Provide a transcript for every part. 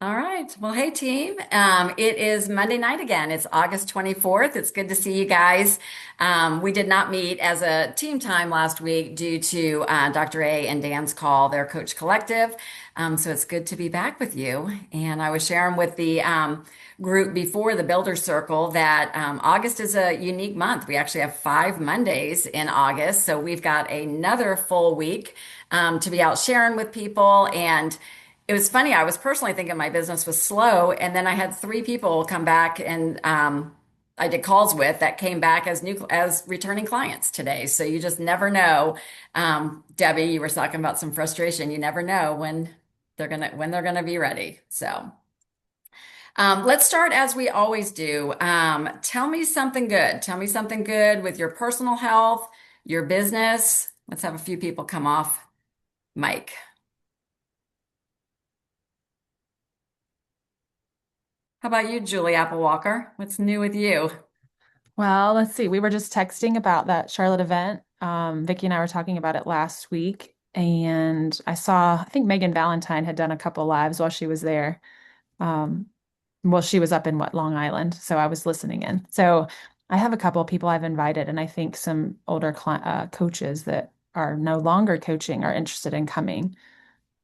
All right. Well, hey team. It is Monday night again. It's August 24th. It's good to see you guys. We did not meet as a team time last week due to Dr. A and Dan's call, their coach collective. So it's good to be back with you. And I was sharing with the group before the Builder Circle that August is a unique month. We actually have 5 Mondays in August. So we've got another full week to be out sharing with people. And it was funny. I was personally thinking my business was slow, and then I had three people come back and I did calls with that came back as returning clients today. So you just never know. Debbie, you were talking about some frustration. You never know when they're gonna be ready. So let's start as we always do. Tell me something good. Tell me something good with your personal health, your business. Let's have a few people come off mic. How about you, Julie Apple Walker? What's new with you? Well, let's see. We were just texting about that Charlotte event. Vicky and I were talking about it last week, and I think Megan Valentine had done a couple lives while she was there. Um, well, she was up in Long Island, so I was listening in. So I have a couple of people I've invited, and I think some older coaches that are no longer coaching are interested in coming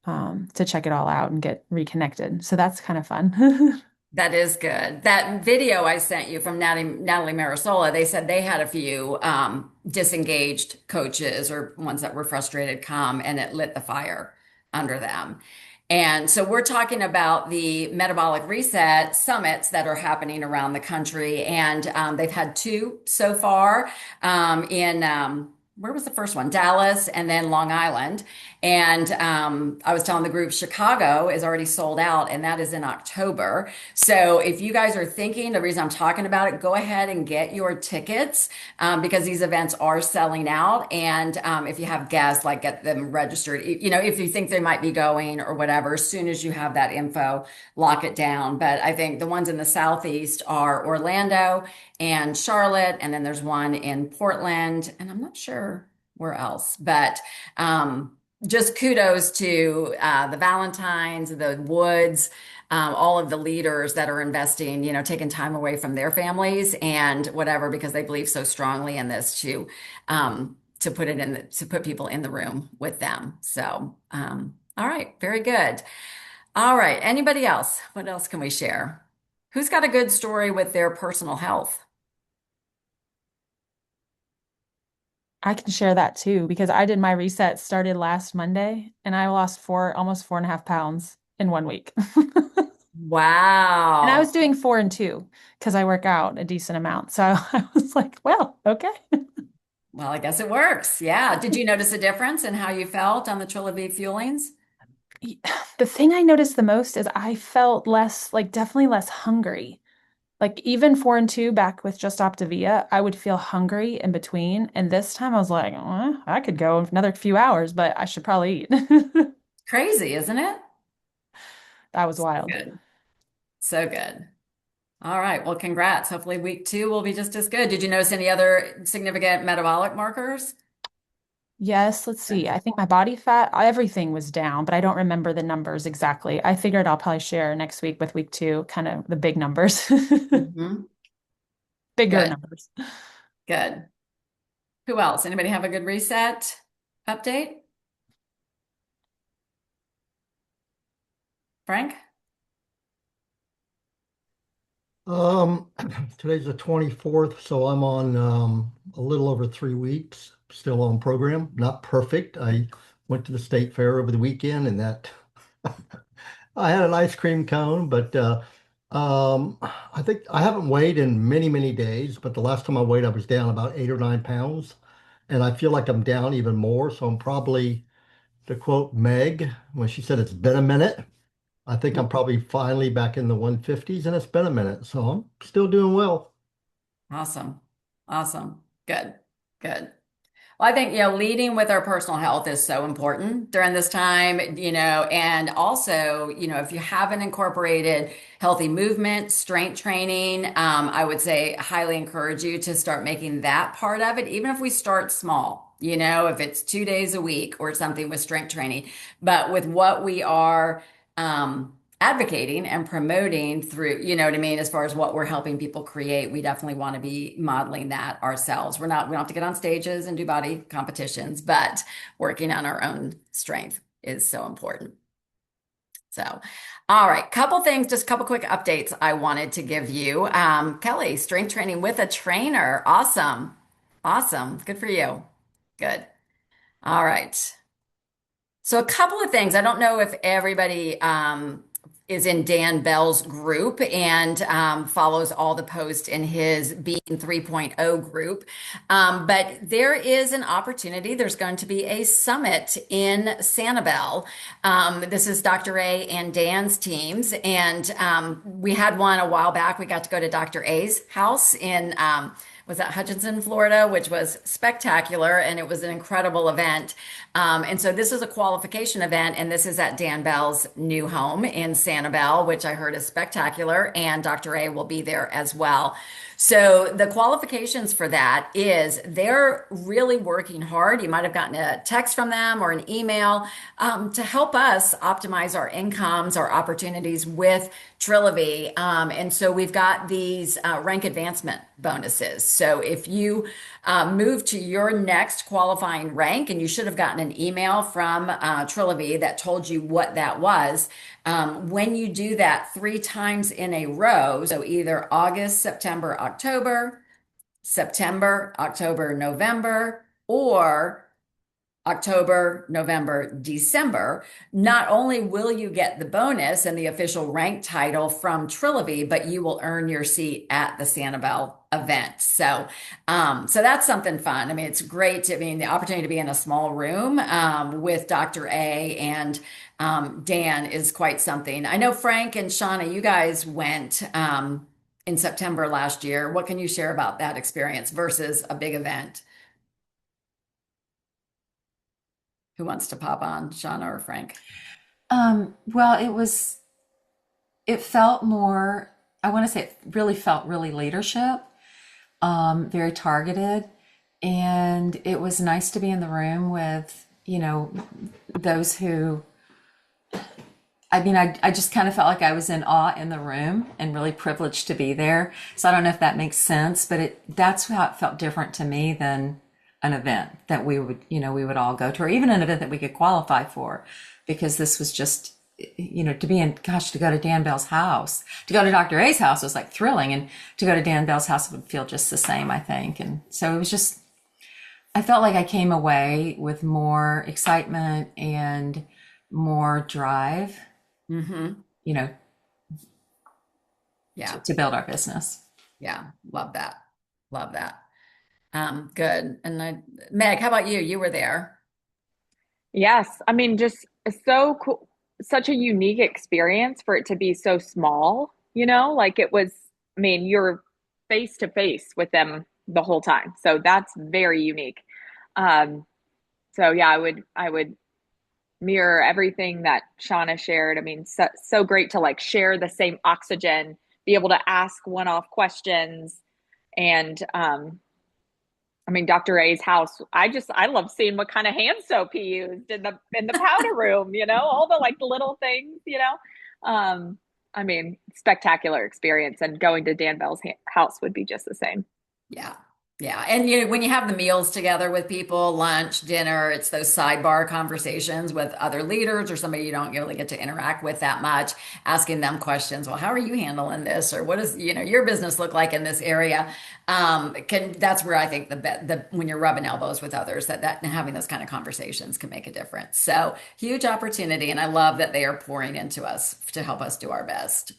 to check it all out and get reconnected. So that's kind of fun. That is good. That video I sent you from Natalie Marasola, they said they had a few disengaged coaches or ones that were frustrated come and it lit the fire under them. And so we're talking about the metabolic reset summits that are happening around the country. And they've had two so far in where was the first one? Dallas and then Long Island. And I was telling the group Chicago is already sold out, and that is in October. So if you guys are thinking, the reason I'm talking about it, go ahead and get your tickets because these events are selling out. And if you have guests, like get them registered. You know, if you think they might be going or whatever, as soon as you have that info, lock it down. But I think the ones in the Southeast are Orlando and Charlotte, and then there's one in Portland, and I'm not sure where else, but just kudos to the Valentines, the Woods, all of the leaders that are investing, you know, taking time away from their families and whatever because they believe so strongly in this to put to put people in the room with them. So, all right, very good. All right, anybody else? What else can we share? Who's got a good story with their personal health? I can share that too because I did my reset started last Monday and I lost almost 4.5 pounds in 1 week. And I was Wow. doing 4 and 2 because I work out a decent amount. So I was like, well, okay. Well, I guess it works. Yeah. Did you notice a difference in how you felt on the Trilla fuelings? The thing I noticed the most is I felt less, like definitely less hungry. Like even 4 and 2 back with just Optavia, I would feel hungry in between. And this time I was like, I could go another few hours, but I should probably eat. Crazy, isn't it? That was So wild. good. So good. All right. Well, congrats. Hopefully week two will be just as good. Did you notice any other significant metabolic markers? Yes, let's see. I think my body fat, everything was down, but I don't remember the numbers exactly. I figured I'll probably share next week with week two, kind of the big numbers, Hmm. bigger Good. numbers. Good. Who else? Anybody have a good reset update? Frank? Um, today's the 24th, so I'm on a little over 3 weeks, still on program. Not perfect. I went to the state fair over the weekend and that I had an ice cream cone, but I think I haven't weighed in many, many days, but the last time I weighed, I was down about 8 or 9 pounds, and I feel like I'm down even more. So I'm probably, to quote Meg, when she said it's been a minute. I think I'm probably finally back in the 150s and it's been a minute, so I'm still doing well. Awesome. Awesome. Good. Good. Well, I think, you know, leading with our personal health is so important during this time, you know, and also, you know, if you haven't incorporated healthy movement, strength training, I would say highly encourage you to start making that part of it, even if we start small, you know, if it's 2 days a week or something with strength training. But with what we are, advocating and promoting through, you know what I mean, as far as what we're helping people create, we definitely want to be modeling that ourselves. We don't have to get on stages and do body competitions, but working on our own strength is so important. So, all right, couple things, just a couple quick updates I wanted to give you. Kelly, strength training with a trainer. Awesome. Awesome. Good for you. Good. All right. So a couple of things. I don't know if everybody is in Dan Bell's group and follows all the posts in his Being 3.0 group. But there is an opportunity. There's going to be a summit in Sanibel. This is Dr. A and Dan's teams. And we had one a while back. We got to go to Dr. A's house in was at Hutchinson, Florida, which was spectacular, and it was an incredible event. And so this is a qualification event, and this is at Dan Bell's new home in Sanibel, which I heard is spectacular, and Dr. A will be there as well. So the qualifications for that is they're really working hard. You might have gotten a text from them or an email to help us optimize our incomes, our opportunities with Trilogy. And so we've got these rank advancement bonuses. So if you move to your next qualifying rank, and you should have gotten an email from Trilogy that told you what that was, when you do that 3 times in a row, so either August, September, October, September, October, November, or October, November, December, not only will you get the bonus and the official rank title from Trilogy, but you will earn your seat at the Sanibel event. So that's something fun. I mean, it's great. I mean, the opportunity to be in a small room with Dr. A and Dan is quite something. I know Frank and Shauna, you guys went in September last year. What can you share about that experience versus a big event? Who wants to pop on, Shauna or Frank? Well, it felt more, I want to say it really felt really leadership, very targeted. And it was nice to be in the room with, those who, I mean, I just kind of felt like I was in awe in the room and really privileged to be there. So I don't know if that makes sense, but that's how it felt different to me than an event that we would all go to, or even an event that we could qualify for, because this was just, to go to Dan Bell's house, to go to Dr. A's house was like thrilling, and to go to Dan Bell's house would feel just the same, I think. And so it was just, I felt like I came away with more excitement and more drive, Mm-hmm. you know, Yeah. to build our business. Yeah. Love that. Love that. Good. Meg, how about you? You were there. Yes, I mean, just so cool, such a unique experience for it to be so small, like it was, I mean, you're face to face with them the whole time. So that's very unique. Um, so yeah, I would mirror everything that Shauna shared. I mean, so great to like share the same oxygen, be able to ask one-off questions. And I mean, Dr. A's house, I love seeing what kind of hand soap he used in the powder room, all the like little things. I mean, spectacular experience, and going to Dan Bell's house would be just the same. Yeah. Yeah. And when you have the meals together with people, lunch, dinner, it's those sidebar conversations with other leaders or somebody you don't really get to interact with that much, asking them questions. Well, how are you handling this? Or what does, your business look like in this area? That's where I think when you're rubbing elbows with others, that having those kind of conversations can make a difference. So huge opportunity. And I love that they are pouring into us to help us do our best.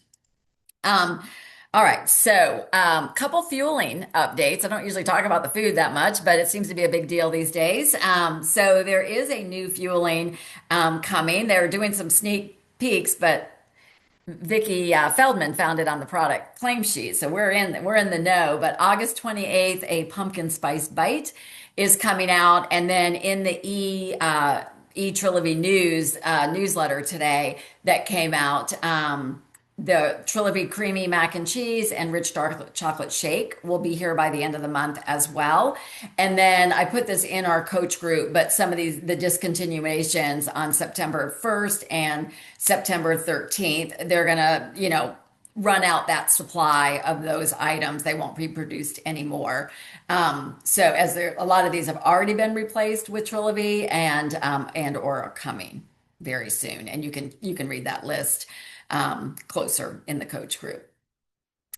All right, so couple fueling updates. I don't usually talk about the food that much, but it seems to be a big deal these days. So there is a new fueling coming. They're doing some sneak peeks, but Vicky Feldman found it on the product claim sheet, so we're in the know. But August 28th, a pumpkin spice bite is coming out, and then in the Trilogy News newsletter today that came out. the Triloby creamy mac and cheese and rich dark chocolate shake will be here by the end of the month as well. And then I put this in our coach group, but some of the discontinuations on September 1st and September 13th, they're gonna, run out that supply of those items. They won't be produced anymore. So as a lot of these have already been replaced with Triloby and or are coming very soon. And you can read that list closer in the coach group.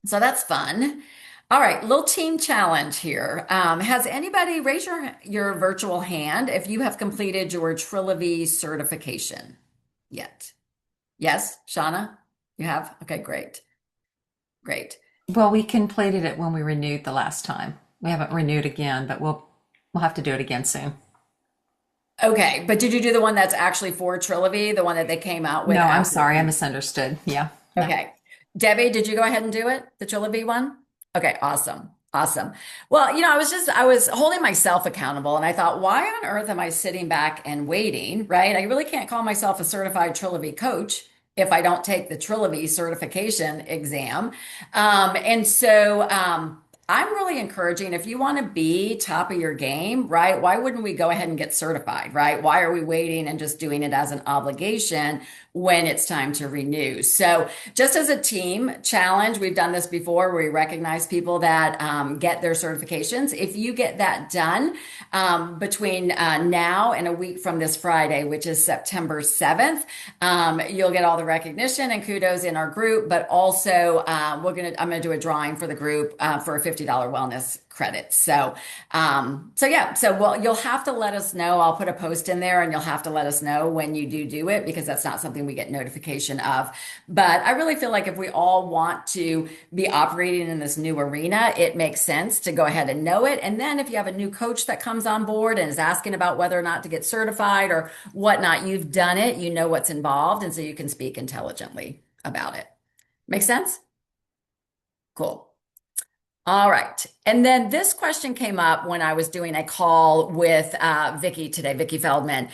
So that's fun. All right, little team challenge here. Has anybody raise your virtual hand if you have completed your Triloby certification yet? Yes, Shauna, you have? Okay, great. Great. Well, we completed it when we renewed the last time. We haven't renewed again, but we'll have to do it again soon. Okay, but did you do the one that's actually for Triloby, the one that they came out with No, I'm after? sorry, I misunderstood. Yeah. No. Okay. Debbie, did you go ahead and do it? The Triloby one? Okay, awesome. Awesome. Well, I was holding myself accountable and I thought, why on earth am I sitting back and waiting, right? I really can't call myself a certified Triloby coach if I don't take the Triloby certification exam. I'm really encouraging if you want to be top of your game, right? Why wouldn't we go ahead and get certified, right? Why are we waiting and just doing it as an obligation when it's time to renew? So, just as a team challenge, we've done this before where we recognize people that get their certifications. If you get that done between now and a week from this Friday, which is September 7th, you'll get all the recognition and kudos in our group, but also I'm going to do a drawing for the group for a $50 wellness credit. So you'll have to let us know. I'll put a post in there and you'll have to let us know when you do it because that's not something we get notification of. But I really feel like if we all want to be operating in this new arena, it makes sense to go ahead and know it. And then if you have a new coach that comes on board and is asking about whether or not to get certified or whatnot, you've done it, you know what's involved, and so you can speak intelligently about it. Make sense? Cool. All right. And then this question came up when I was doing a call with Vicki today, Vicki Feldman,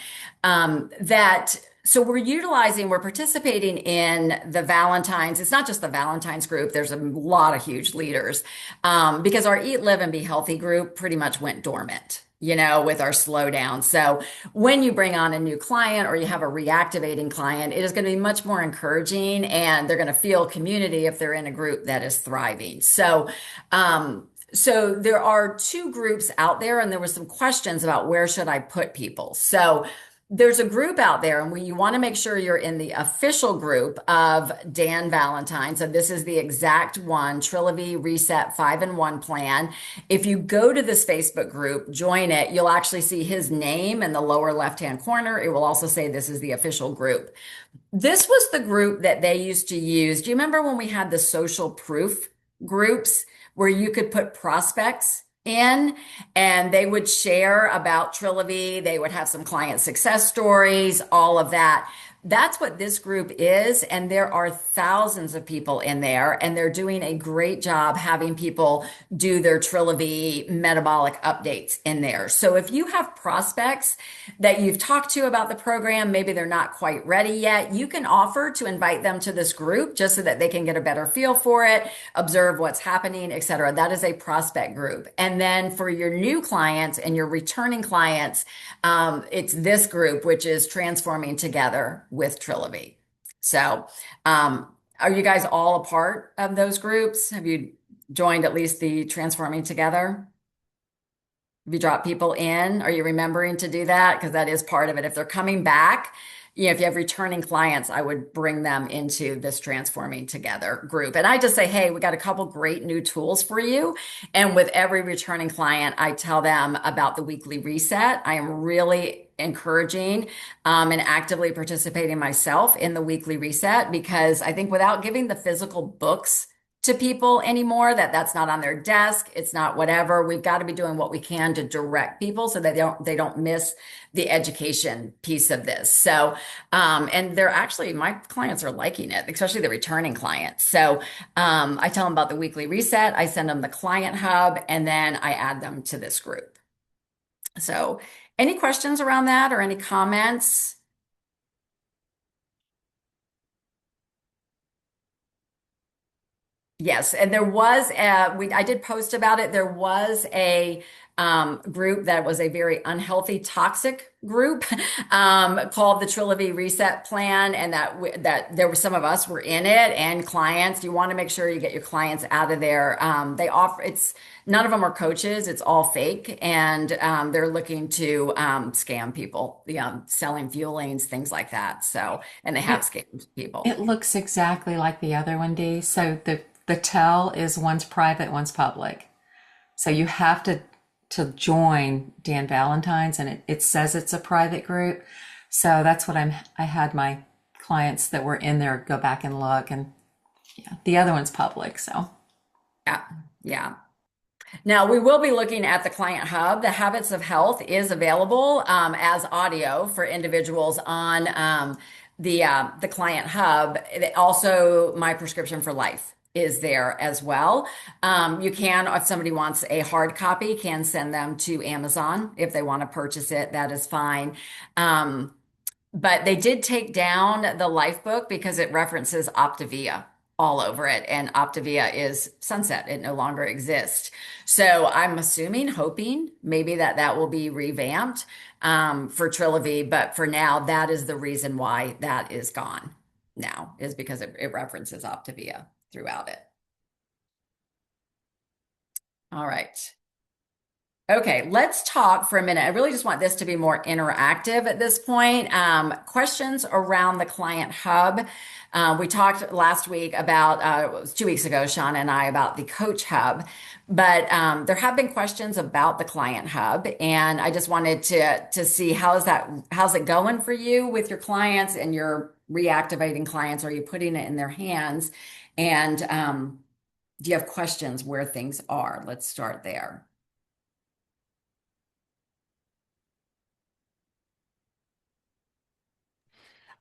so we're participating in the Valentine's. It's not just the Valentine's group. There's a lot of huge leaders because our Eat, Live, and Be Healthy group pretty much went dormant, with our slowdown. So when you bring on a new client or you have a reactivating client, it is going to be much more encouraging and they're going to feel community if they're in a group that is thriving. So there are two groups out there and there were some questions about where should I put people. So there's a group out there and you want to make sure you're in the official group of Dan Valentine. So this is the exact one, Triloby Reset 5-in-1 Plan. If you go to this Facebook group, join it, you'll actually see his name in the lower left-hand corner. It will also say this is the official group. This was the group that they used to use. Do you remember when we had the social proof groups where you could put prospects in and they would share about Triloby, they would have some client success stories, all of that. That's what this group is. And there are thousands of people in there and they're doing a great job having people do their Triloby metabolic updates in there. So if you have prospects that you've talked to about the program, maybe they're not quite ready yet, you can offer to invite them to this group just so that they can get a better feel for it, observe what's happening, etc. That is a prospect group. And then for your new clients and your returning clients, it's this group, which is Transforming Together with Triloby. So, are you guys all a part of those groups? Have you joined at least the Transforming Together? Have you dropped people in? Are you remembering to do that? Because that is part of it. If they're coming back, if you have returning clients, I would bring them into this Transforming Together group. And I just say, hey, we got a couple great new tools for you. And with every returning client, I tell them about the weekly reset. I am really encouraging and actively participating myself in the weekly reset because I think without giving the physical books to people anymore, that's not on their desk, it's not whatever, we've got to be doing what we can to direct people so that they don't miss the education piece of this. So and they're actually, my clients are liking it, especially the returning clients. So I tell them about the weekly reset, I send them the client hub, and then I add them to this group. So any questions around that or any comments? Yes, and there was I did post about it. There was a group that was a very unhealthy, toxic group called the Trilogy Reset Plan, and that there were some of us were in it, and clients. You want to make sure you get your clients out of there. They offer it's none of them are coaches. It's all fake, and they're looking to scam people, selling fuel lanes, things like that. So, and they have It scammed people. it looks exactly like the other one, Dee. So the tell is one's private, one's public. So you have to join Dan Valentine's, and it says it's a private group. So that's what I had my clients that were in there go back and look, and yeah, the other one's public. So Yeah, yeah. Now, we will be looking at the Client Hub. The Habits of Health is available as audio for individuals on the Client Hub. Also, My Prescription for Life is there as well. You can, if somebody wants a hard copy, can send them to Amazon if they want to purchase it. That is fine. But they did take down the Life book because it references Optavia all over it, and Optavia is sunset. It no longer exists. So I'm assuming, hoping maybe that will be revamped for Trilogy, but for now, that is the reason why that is gone now, is because it references Optavia throughout it. All right. Okay, let's talk for a minute. I really just want this to be more interactive at this point. Questions around the Client Hub. We talked last week about, it was 2 weeks ago, Shauna and I, about the Coach Hub, but there have been questions about the Client Hub, and I just wanted to see how's it going for you with your clients and your reactivating clients? Are you putting it in their hands? And do you have questions where things are? Let's start there.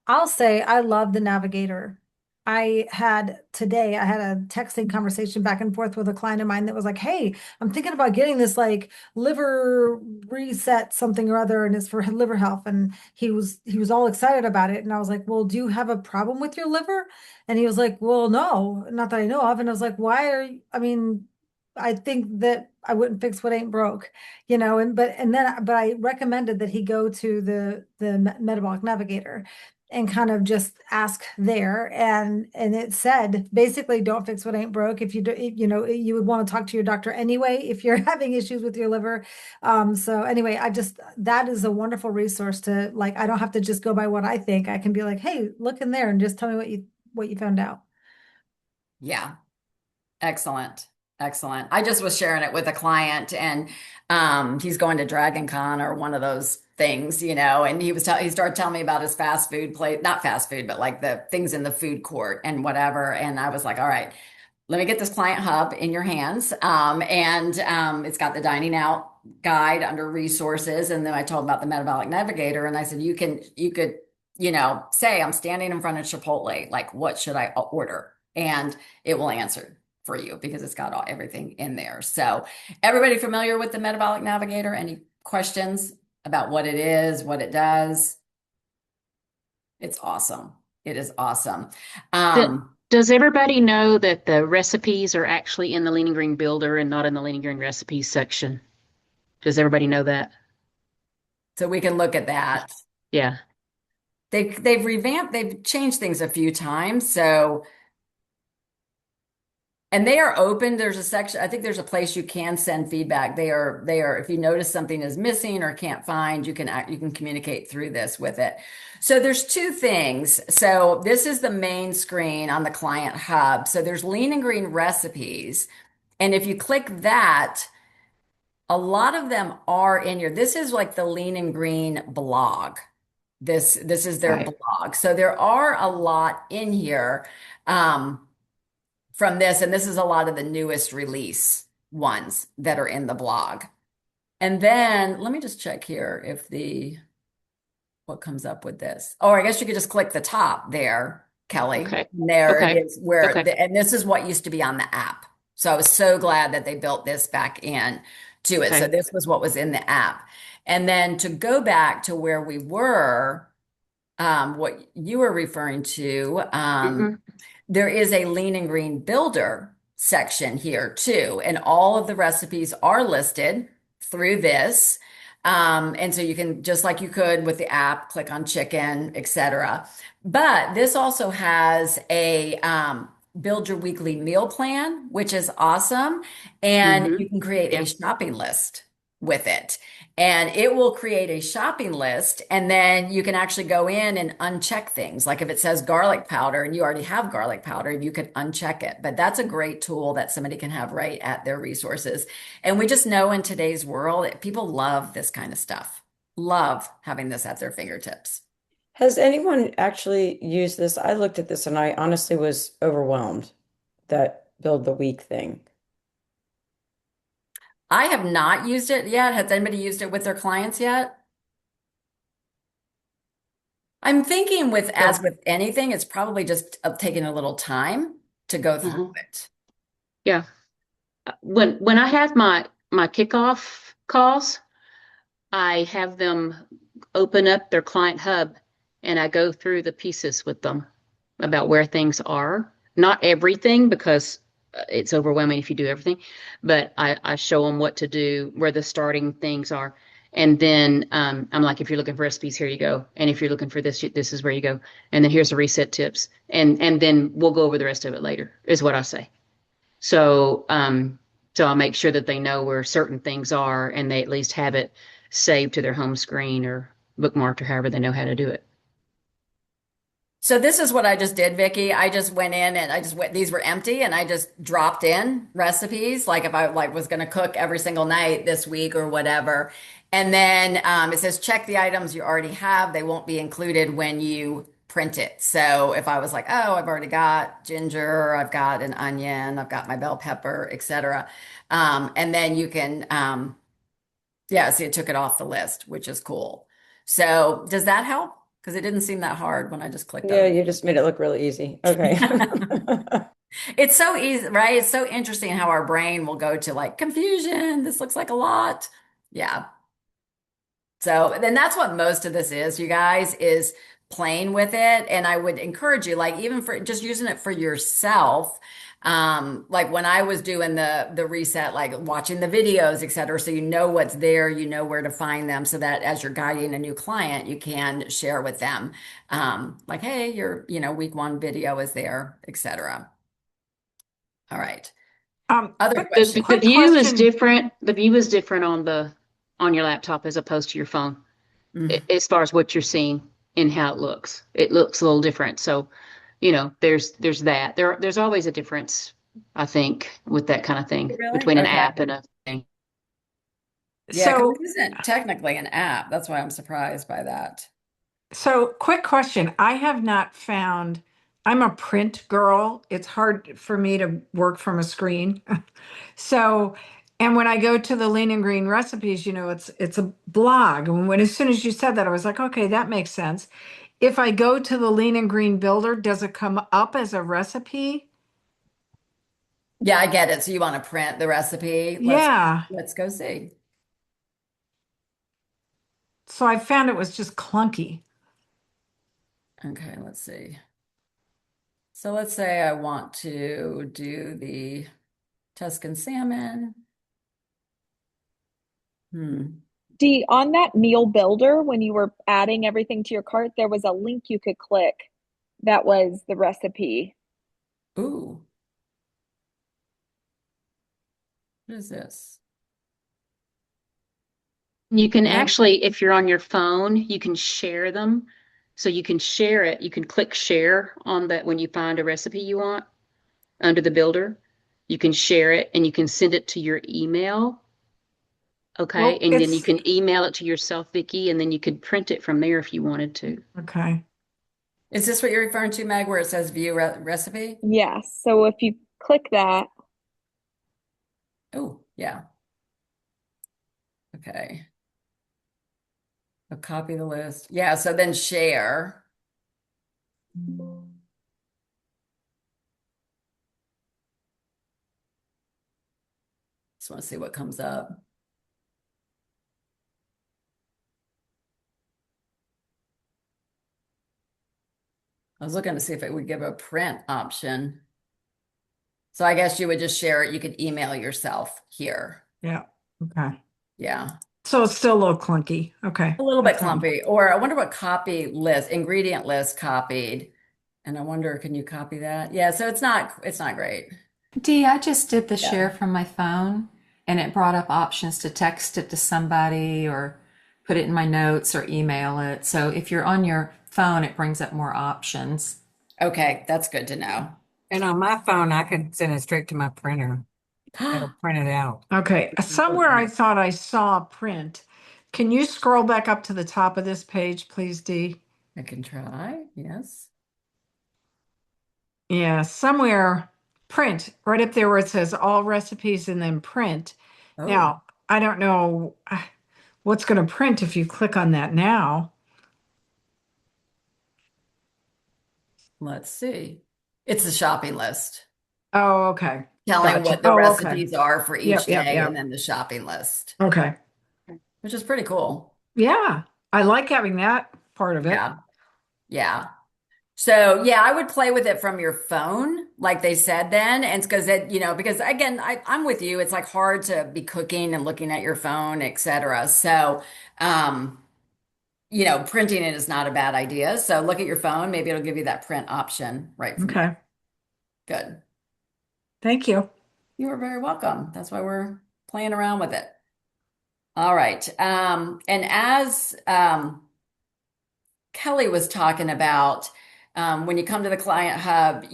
I'll say I love the Navigator. I had a texting conversation back and forth with a client of mine that was like, "Hey, I'm thinking about getting this like liver reset something or other, and it's for liver health." And he was all excited about it. And I was like, "Well, do you have a problem with your liver?" And he was like, "Well, no, not that I know of." And I was like, "Why are you, I mean, I think that I wouldn't fix what ain't broke, but I recommended that he go to the Metabolic Navigator and kind of just ask there, and it said basically, don't fix what ain't broke. If you do, you would want to talk to your doctor anyway if you're having issues with your liver. So anyway, that is a wonderful resource to, like, I don't have to just go by what I think. I can be like, hey, look in there and just tell me what you found out. Yeah. Excellent. Excellent. I just was sharing it with a client, and he's going to Dragon Con or one of those things, and he started telling me about his fast food place, not fast food, but like the things in the food court and whatever. And I was like, all right, let me get this Client Hub in your hands. And it's got the dining out guide under resources. And then I told him about the Metabolic Navigator, and I said, you could, say I'm standing in front of Chipotle, like, what should I order? And it will answer for you because it's got everything in there. So everybody familiar with the Metabolic Navigator? Any questions about what it is, what it does? It's awesome. It is awesome. Does everybody know that the recipes are actually in the Lean and Green Builder and not in the Lean and Green Recipes section? Does everybody know that? So we can look at that. Yeah. They've revamped, they've changed things a few times. So, and they are open. There's a section, I think there's a place you can send feedback. They are, if you notice something is missing or can't find, you can communicate through this with it. So there's two things. So this is the main screen on the Client Hub. So there's Lean and Green Recipes. And if you click that, a lot of them are in here. This is like the Lean and Green blog. This is their Right. blog. So there are a lot in here. From this, and this is a lot of the newest release ones that are in the blog. And then let me just check here if what comes up with this. Oh, I guess you could just click the top there, Kelly. Okay. And there Okay. it is where, Okay. and this is what used to be on the app. So I was so glad that they built this back in to it. So Okay. this was what was in the app. And then to go back to where we were, what you were referring to, Mhm. there is a Lean and Green Builder section here too. And all of the recipes are listed through this. And so you can, just like you could with the app, click on chicken, etc. But this also has a build your weekly meal plan, which is awesome. And Mm-hmm. you can create Yeah. a shopping list with it. And it will create a shopping list, and then you can actually go in and uncheck things. Like if it says garlic powder and you already have garlic powder, you could uncheck it. But that's a great tool that somebody can have right at their resources. And we just know in today's world, people love this kind of stuff, love having this at their fingertips. Has anyone actually used this? I looked at this and I honestly was overwhelmed, that build the week thing. I have not used it yet. Has anybody used it with their clients yet? I'm thinking with, as So, with anything, it's probably just taking a little time to go through Uh-huh. it. Yeah. When I have my kickoff calls, I have them open up their client hub and I go through the pieces with them about where things are. Not everything, because it's overwhelming if you do everything, but I show them what to do, where the starting things are. And then I'm like, if you're looking for recipes, here you go. And if you're looking for this, this is where you go. And then here's the reset tips. And then we'll go over the rest of it later, is what I say. So so I'll make sure that they know where certain things are and they at least have it saved to their home screen or bookmarked or however they know how to do it. So this is what I just did, Vicky. I just went in and I just went, these were empty and I just dropped in recipes. Like if I like was going to cook every single night this week or whatever. And then it says check the items you already have. They won't be included when you print it. So if I was like, oh, I've already got ginger, I've got an onion, I've got my bell pepper, etc. And then you can, yeah, see, it took it off the list, which is cool. So does that help? Because it didn't seem that hard when I just clicked yeah, on you just made it look really easy. Okay. it. It's so easy, right? It's so interesting how our brain will go to like confusion. This looks like a lot. Yeah. So then that's what most of this is, you guys, is playing with it. And I would encourage you, like even for just using it for yourself. Like when I was doing the reset, like watching the videos, et cetera, so you know what's there, you know where to find them, so that as you're guiding a new client, you can share with them. Like, hey, your, week one video is there, et cetera. All right. Other Quick, questions? The quick view is question. different. The view is different on your laptop as opposed to your phone, Mhm. as far as what you're seeing and how it looks. It looks a little different. So, there's that. There's always a difference, I think, with that kind of thing Really? between an Okay. app and a thing. Yeah, because So, it isn't technically an app. That's why I'm surprised by that. so quick question. I have not found, I'm a print girl. It's hard for me to work from a screen. So, and when I go to the Lean and Green recipes, it's a blog. And as soon as you said that, I was like, okay, that makes sense. If I go to the Lean and Green Builder, does it come up as a recipe? Yeah, I get it. So you want to print the recipe? Yeah. Let's go see. So I found it was just clunky. Okay, let's see. So let's say I want to do the Tuscan salmon. Dee, on that meal builder, when you were adding everything to your cart, there was a link you could click that was the recipe. Ooh, what is this? You can No. actually, if you're on your phone, you can share them. So you can share it. You can click share on that when you find a recipe you want under the builder. You can share it and you can send it to your email. Okay. Well, And then you it's can email it to yourself, Vicky, and then you could print it from there if you wanted to. okay. Is this what you're referring to, Meg, where it says view recipe? Yes. So if you click that, Oh, yeah. Okay. I'll copy the list. Yeah, so then share. Just want to see what comes up. I was looking to see if it would give a print option. So I guess you would just share it. You could email yourself here. Yeah. Okay. Yeah. So it's still a little clunky. Okay. A little bit That's fine. clumpy. Or I wonder what copy list, ingredient list copied. And I wonder, can you copy that? Yeah, so it's not great. Dee, I just did the Yeah. share from my phone and it brought up options to text it to somebody or put it in my notes or email it. So if you're on your phone, it brings up more options. Okay, that's good to know. And on my phone, I can send it straight to my printer. It'll print it out. Okay. Somewhere I thought I saw a print. Can you scroll back up to the top of this page, please, Dee? I can try. Yes. Yeah, somewhere print right up there where it says all recipes and then print. Oh, Now, I don't know what's going to print if you click on that now. let's see. It's the shopping list Oh, okay. telling Gotcha. what the Oh, okay. recipes are for each Yep, yep, day yep. and then the shopping list, Okay. which is pretty cool. Yeah, I like having that part of it. Yeah. Yeah. So yeah, I would play with it from your phone, like they said then. And because it, because again, I'm with you. It's like hard to be cooking and looking at your phone, etc. So, printing it is not a bad idea. So look at your phone. Maybe it'll give you that print option right from Okay. there. Good. Thank you. You are very welcome. That's why we're playing around with it. All right. And as Kelly was talking about, when you come to the Client Hub,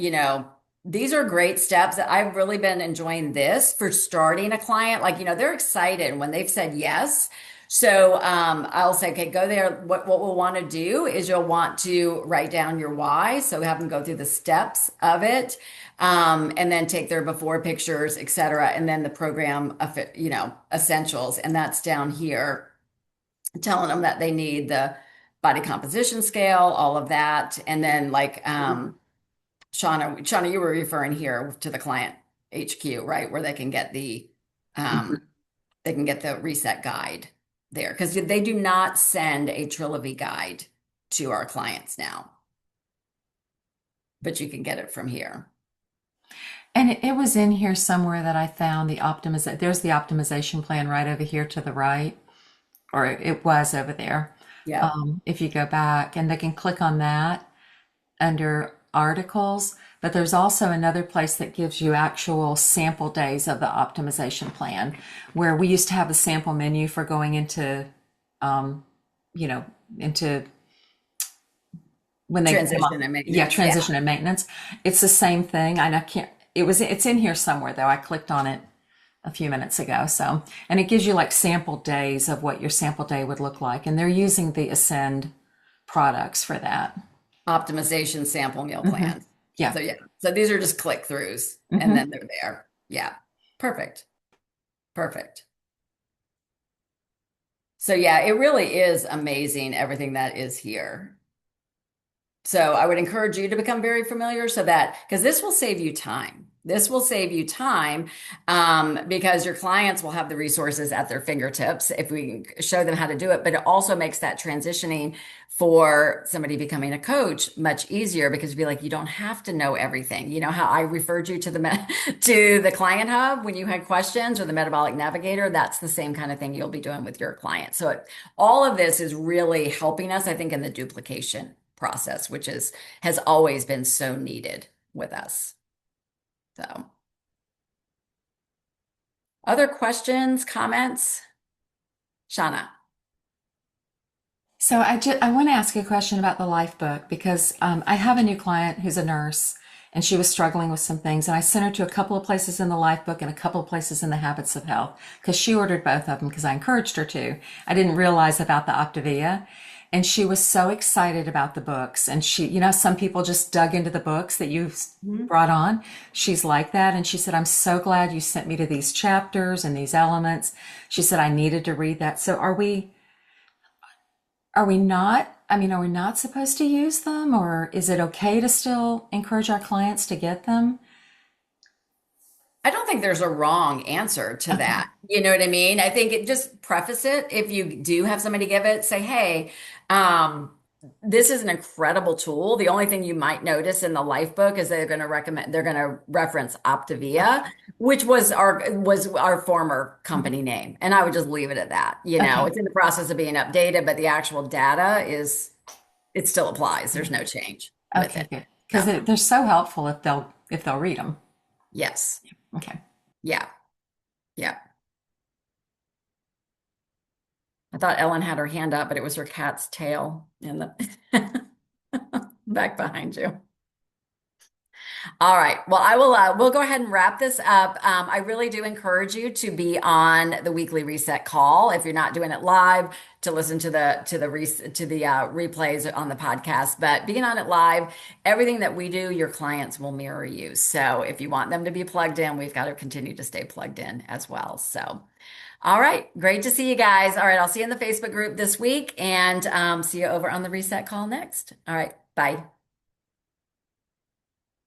these are great steps. I've really been enjoying this for starting a client. Like, they're excited when they've said yes. So I'll say, okay, go there. What we'll want to do is you'll want to write down your why. So have them go through the steps of it, and then take their before pictures, et cetera. And then the program, essentials. And that's down here, telling them that they need the body composition scale, all of that. And then like Shauna, you were referring here to the client HQ, right? Where they can get the reset guide there, because they do not send a Trilogy guide to our clients now, but you can get it from here. And it was in here somewhere that I found there's the optimization plan right over here to the right, or it was over there. Yeah. If you go back and they can click on that under articles, but there's also another place that gives you actual sample days of the optimization plan, where we used to have a sample menu for going into, into when they Transition and maintenance. yeah, transition and maintenance. It's the same thing. And it's in here somewhere though. I clicked on it a few minutes ago. So, and it gives you like sample days of what your sample day would look like. And they're using the Ascend products for that. Optimization sample meal plans. Yeah. So yeah. So these are just click throughs and then they're there. Yeah. Perfect. Perfect. So yeah, it really is amazing everything that is here. So I would encourage you to become very familiar because this will save you time. This will save you time because your clients will have the resources at their fingertips if we show them how to do it. But it also makes that transitioning for somebody becoming a coach much easier, because you'd be like, you don't have to know everything. You know how I referred you to the Client Hub when you had questions, or the Metabolic Navigator? That's the same kind of thing you'll be doing with your clients. So all of this is really helping us, I think, in the duplication process, which has always been so needed with us. So, other questions, comments? Shauna. So I want to ask a question about the Life Book, because I have a new client who's a nurse and she was struggling with some things, and I sent her to a couple of places in the Life Book and a couple of places in the Habits of Health, because she ordered both of them because I encouraged her to. I didn't realize about the Optavia. And she was so excited about the books. And she, some people just dug into the books that you've brought on. She's like that. And she said, I'm so glad you sent me to these chapters and these elements. She said, I needed to read that. So are we not supposed to use them? Or is it okay to still encourage our clients to get them? I don't think there's a wrong answer to that. You know what I mean? I think just preface it. If you do have somebody give it, say, hey, this is an incredible tool. The only thing you might notice in the life book is they're going to reference Optavia, which was our former company name. And I would just leave it at that. You know, Okay. it's in the process of being updated, but the actual data it still applies. There's no change with Okay, it. good. Because So, they're so helpful if they'll read them. yes. Okay. Yeah. Yeah. I thought Ellen had her hand up, but it was her cat's tail in the back behind you. All right. Well, we'll go ahead and wrap this up. I really do encourage you to be on the weekly reset call if you're not doing it live, to listen to the replays on the podcast. But being on it live, everything that we do, your clients will mirror you. So if you want them to be plugged in, we've got to continue to stay plugged in as well. So, all right. Great to see you guys. All right. I'll see you in the Facebook group this week, and see you over on the reset call next. All right. Bye.